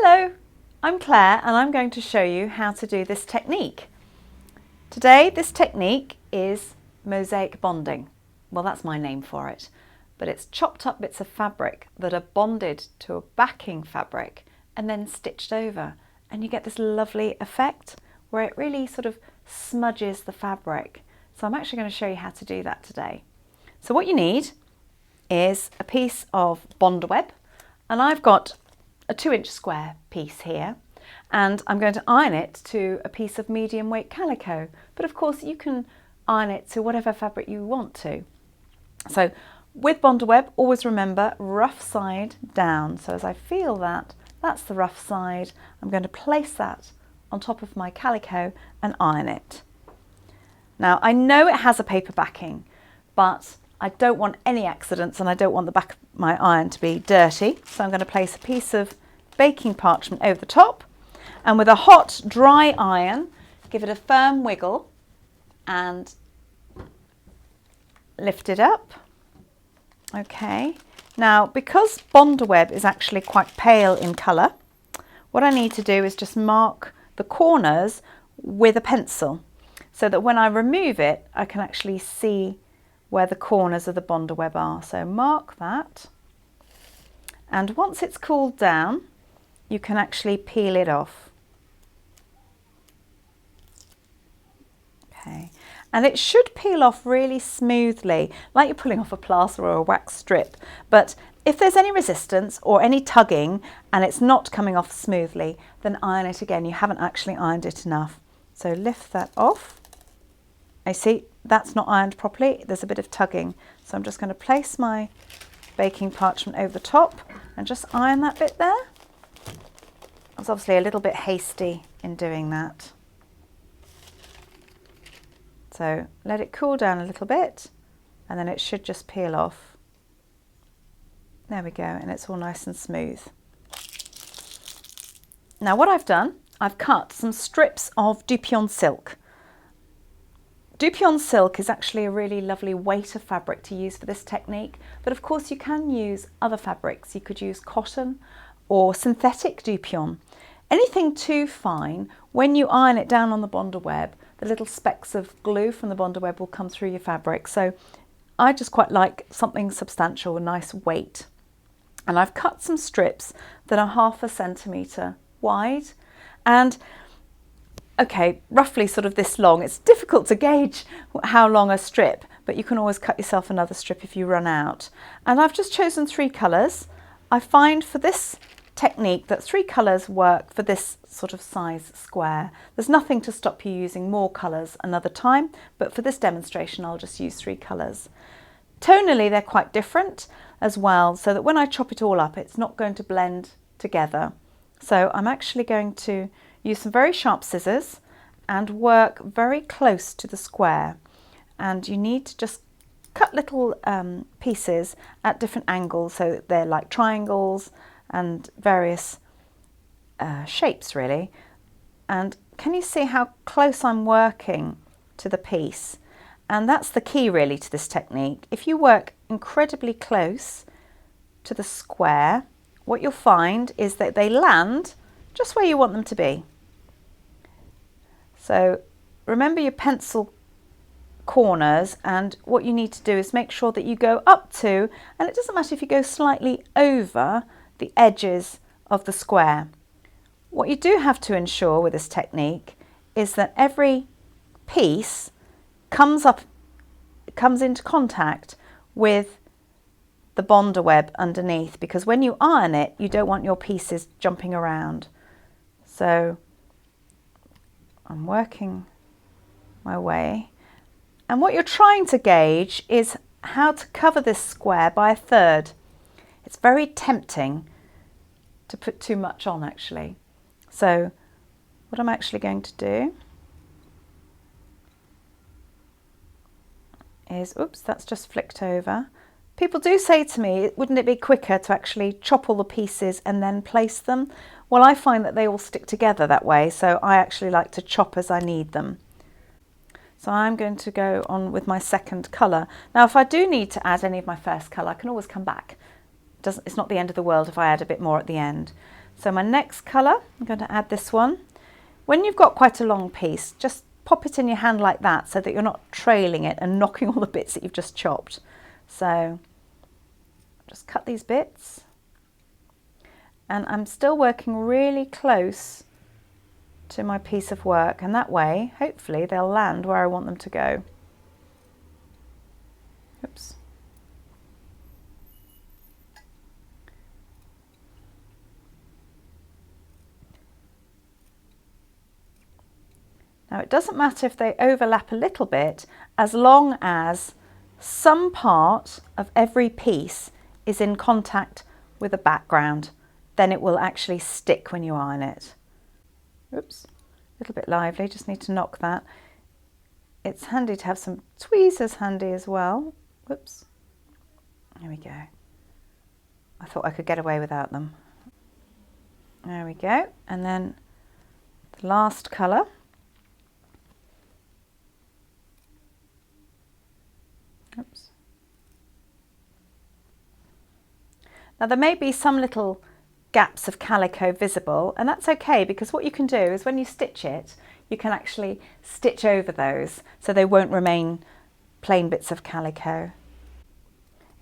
Hello, I'm Claire and I'm going to show you how to do this technique. Today this technique is mosaic bonding. Well, that's my name for it, but it's chopped up bits of fabric that are bonded to a backing fabric and then stitched over, and you get this lovely effect where it really sort of smudges the fabric. So I'm actually going to show you how to do that today. So what you need is a piece of Bondaweb, and I've got a 2-inch square piece here, and I'm going to iron it to a piece of medium weight calico, but of course you can iron it to whatever fabric you want to. So with Bondaweb, always remember rough side down. So as I feel that, that's the rough side, I'm going to place that on top of my calico and iron it. Now I know it has a paper backing, but I don't want any accidents and I don't want the back of my iron to be dirty. So I'm going to place a piece of baking parchment over the top, and with a hot dry iron, give it a firm wiggle and lift it up. Okay, now because Bondaweb is actually quite pale in colour, what I need to do is just mark the corners with a pencil so that when I remove it, I can actually see where the corners of the Bondaweb are. So mark that, and once it's cooled down, you can actually peel it off. Okay, and it should peel off really smoothly, like you're pulling off a plaster or a wax strip. But if there's any resistance or any tugging and it's not coming off smoothly, then iron it again. You haven't actually ironed it enough. So lift that off. I see that's not ironed properly, there's a bit of tugging. So I'm just going to place my baking parchment over the top and just iron that bit there. I was obviously a little bit hasty in doing that. So let it cool down a little bit and then it should just peel off. There we go, and it's all nice and smooth. Now what I've done, I've cut some strips of Dupion silk. Dupion silk is actually a really lovely weight of fabric to use for this technique, but of course you can use other fabrics. You could use cotton or synthetic Dupion. Anything too fine, when you iron it down on the Bondaweb, the little specks of glue from the Bondaweb will come through your fabric. So I just quite like something substantial, a nice weight. And I've cut some strips that are 1/2 centimetre wide, and okay, roughly sort of this long. It's difficult to gauge how long a strip, but you can always cut yourself another strip if you run out. And I've just chosen 3 colours. I find for this technique that 3 colours work for this sort of size square. There's nothing to stop you using more colours another time, but for this demonstration I'll just use 3 colours. Tonally they're quite different as well, so that when I chop it all up it's not going to blend together. So I'm actually going to use some very sharp scissors and work very close to the square, and you need to just cut little pieces at different angles so that they're like triangles and various shapes really. And can you see how close I'm working to the piece? And that's the key really to this technique. If you work incredibly close to the square, what you'll find is that they land just where you want them to be. So remember your pencil corners, and what you need to do is make sure that you go up to, and it doesn't matter if you go slightly over the edges of the square. What you do have to ensure with this technique is that every piece comes into contact with the Bondaweb underneath, because when you iron it you don't want your pieces jumping around. So I'm working my way, and what you're trying to gauge is how to cover this square by 1/3. It's very tempting to put too much on actually. So what I'm actually going to do is, oops, that's just flicked over. People do say to me, wouldn't it be quicker to actually chop all the pieces and then place them? Well, I find that they all stick together that way, so I actually like to chop as I need them. So I'm going to go on with my second colour. Now if I do need to add any of my first colour, I can always come back. It's not the end of the world if I add a bit more at the end. So my next colour, I'm going to add this one. When you've got quite a long piece, just pop it in your hand like that so that you're not trailing it and knocking all the bits that you've just chopped. So just cut these bits, and I'm still working really close to my piece of work, and that way hopefully they'll land where I want them to go. Oops. Now it doesn't matter if they overlap a little bit, as long as some part of every piece is in contact with the background, then it will actually stick when you iron it. Oops, a little bit lively, just need to knock that. It's handy to have some tweezers handy as well. Whoops, there we go. I thought I could get away without them. There we go, and then the last colour. Oops. Now there may be some little gaps of calico visible, and that's okay, because what you can do is when you stitch it, you can actually stitch over those so they won't remain plain bits of calico.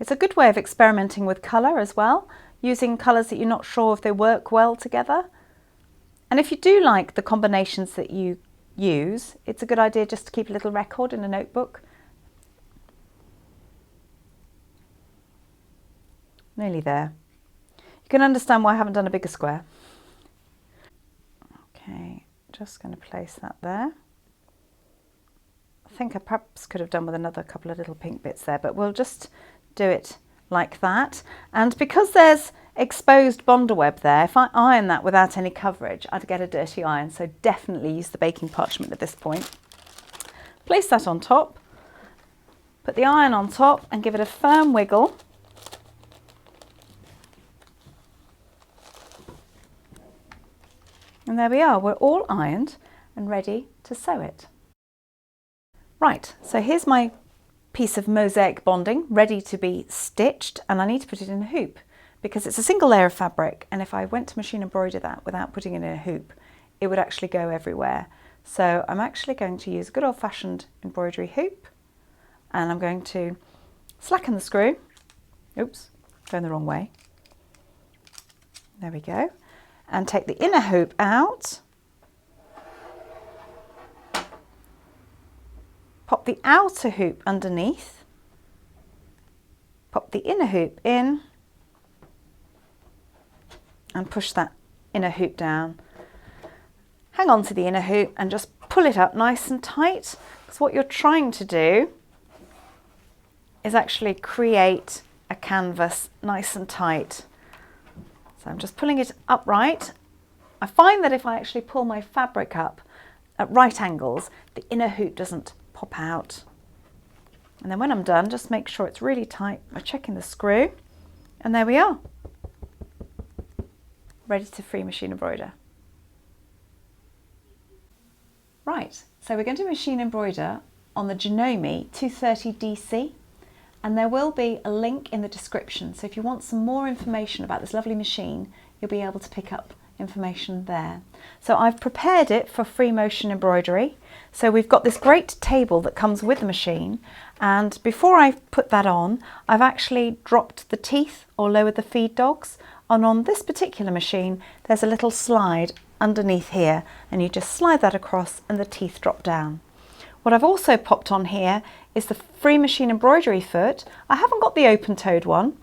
It's a good way of experimenting with colour as well, using colours that you're not sure if they work well together. And if you do like the combinations that you use, it's a good idea just to keep a little record in a notebook. Nearly there. You can understand why I haven't done a bigger square. Okay, just going to place that there. I think I perhaps could have done with another couple of little pink bits there, but we'll just do it like that. And because there's exposed Bonder web there, if I iron that without any coverage, I'd get a dirty iron, so definitely use the baking parchment at this point. Place that on top, put the iron on top and give it a firm wiggle. And there we are, we're all ironed and ready to sew it. Right, so here's my piece of mosaic bonding ready to be stitched, and I need to put it in a hoop because it's a single layer of fabric, and if I went to machine embroider that without putting it in a hoop, it would actually go everywhere. So I'm actually going to use a good old-fashioned embroidery hoop, and I'm going to slacken the screw. Oops, going the wrong way. There we go. And take the inner hoop out, pop the outer hoop underneath, pop the inner hoop in, and push that inner hoop down. Hang on to the inner hoop and just pull it up nice and tight, because what you're trying to do is actually create a canvas nice and tight. So I'm just pulling it upright. I find that if I actually pull my fabric up at right angles, the inner hoop doesn't pop out. And then when I'm done, just make sure it's really tight by checking the screw. And there we are. Ready to free machine embroider. Right, so we're going to machine embroider on the Janome 230 DC. And there will be a link in the description. So if you want some more information about this lovely machine, you'll be able to pick up information there. So I've prepared it for free motion embroidery. So we've got this great table that comes with the machine. And before I put that on, I've actually dropped the teeth or lowered the feed dogs. And on this particular machine, there's a little slide underneath here, and you just slide that across and the teeth drop down. What I've also popped on here is the free machine embroidery foot. I haven't got the open-toed one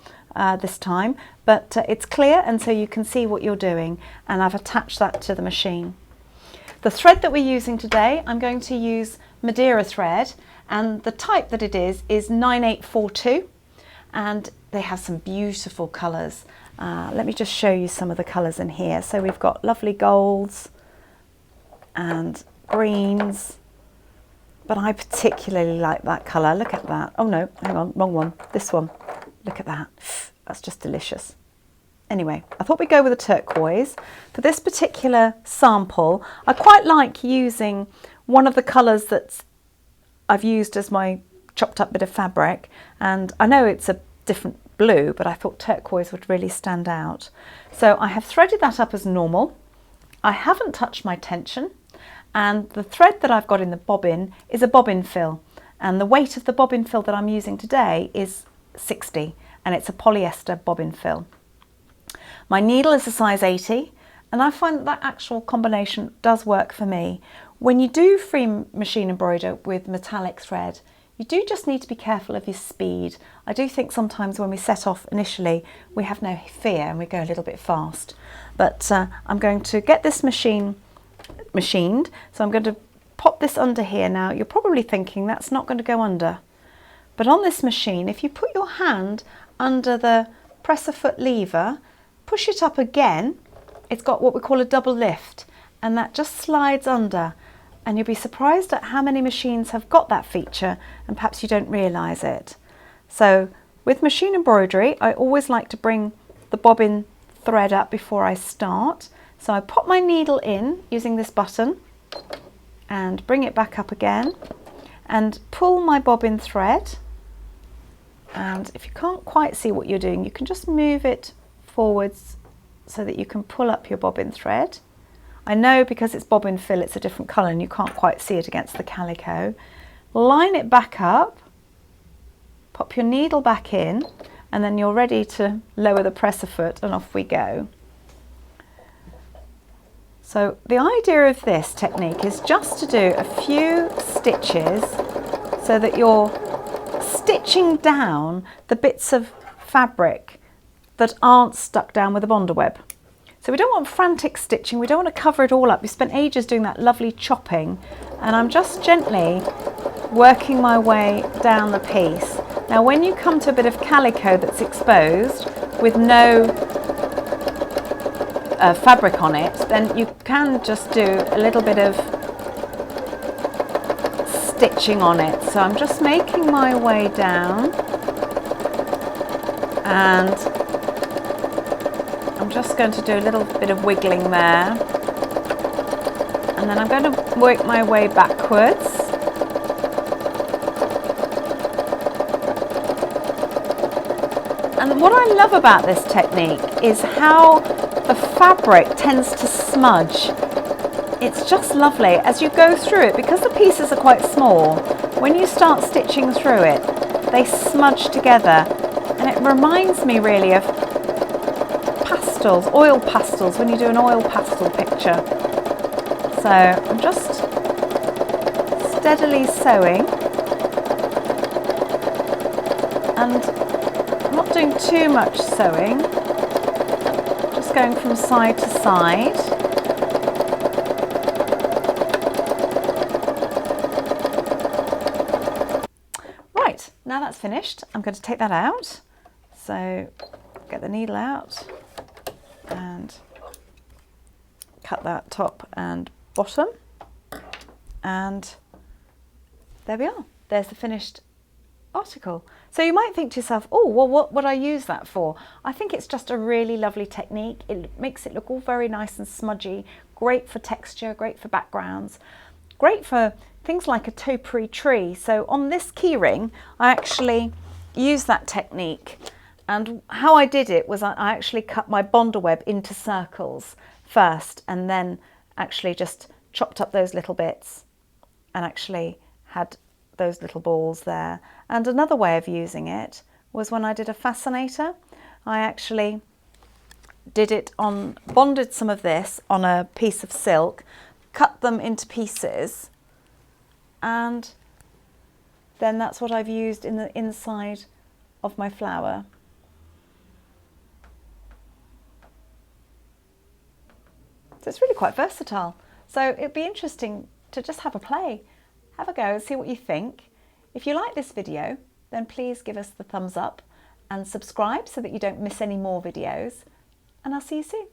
this time, but it's clear, and so you can see what you're doing, and I've attached that to the machine. The thread that we're using today, I'm going to use Madeira thread, and the type that it is 9842, and they have some beautiful colours. Let me just show you some of the colours in here. So we've got lovely golds and greens, but I particularly like that colour. Look at that. Oh no, hang on, wrong one. This one. Look at that. That's just delicious. Anyway, I thought we'd go with a turquoise. For this particular sample, I quite like using one of the colours that I've used as my chopped up bit of fabric. And I know it's a different blue, but I thought turquoise would really stand out. So I have threaded that up as normal. I haven't touched my tension, and the thread that I've got in the bobbin is a bobbin fill, and the weight of the bobbin fill that I'm using today is 60, and it's a polyester bobbin fill. My needle is a size 80, and I find that actual combination does work for me. When you do free machine embroider with metallic thread, you do just need to be careful of your speed. I do think sometimes when we set off initially, we have no fear and we go a little bit fast. But I'm going to get this machined, so I'm going to pop this under here. Now, you're probably thinking that's not going to go under. But on this machine, if you put your hand under the presser foot lever, push it up again, it's got what we call a double lift, and that just slides under. And you'll be surprised at how many machines have got that feature, and perhaps you don't realise it. So with machine embroidery, I always like to bring the bobbin thread up before I start. So I pop my needle in using this button and bring it back up again and pull my bobbin thread. And if you can't quite see what you're doing, you can just move it forwards so that you can pull up your bobbin thread. I know because it's bobbin fill, it's a different colour and you can't quite see it against the calico. Line it back up, pop your needle back in, and then you're ready to lower the presser foot and off we go. So the idea of this technique is just to do a few stitches so that you're stitching down the bits of fabric that aren't stuck down with a Bonder web. So we don't want frantic stitching, we don't want to cover it all up. We spent ages doing that lovely chopping, and I'm just gently working my way down the piece. Now when you come to a bit of calico that's exposed with no fabric on it, then you can just do a little bit of stitching on it. So I'm just making my way down, and I'm just going to do a little bit of wiggling there, and then I'm going to work my way backwards. And what I love about this technique is how the fabric tends to smudge. It's just lovely as you go through it, because the pieces are quite small. When you start stitching through it, they smudge together, and it reminds me really of pastels, oil pastels, when you do an oil pastel picture. So I'm just steadily sewing, and I'm not doing too much sewing, just going from side to side. Right, now that's finished, I'm going to take that out. So get the needle out and cut that top and bottom, and there we are. There's the finished article. So you might think to yourself, oh, well, what would I use that for? I think it's just a really lovely technique. It makes it look all very nice and smudgy, great for texture, great for backgrounds, great for things like a topiary tree. So on this keyring, I actually used that technique. And how I did it was I actually cut my Bonder web into circles first, and then actually just chopped up those little bits and actually had those little balls there. And another way of using it was when I did a fascinator. I actually bonded some of this on a piece of silk, cut them into pieces, and then that's what I've used in the inside of my flower. So it's really quite versatile. So it'd be interesting to just have a play, have a go, see what you think. If you like this video, then please give us the thumbs up and subscribe so that you don't miss any more videos. And I'll see you soon.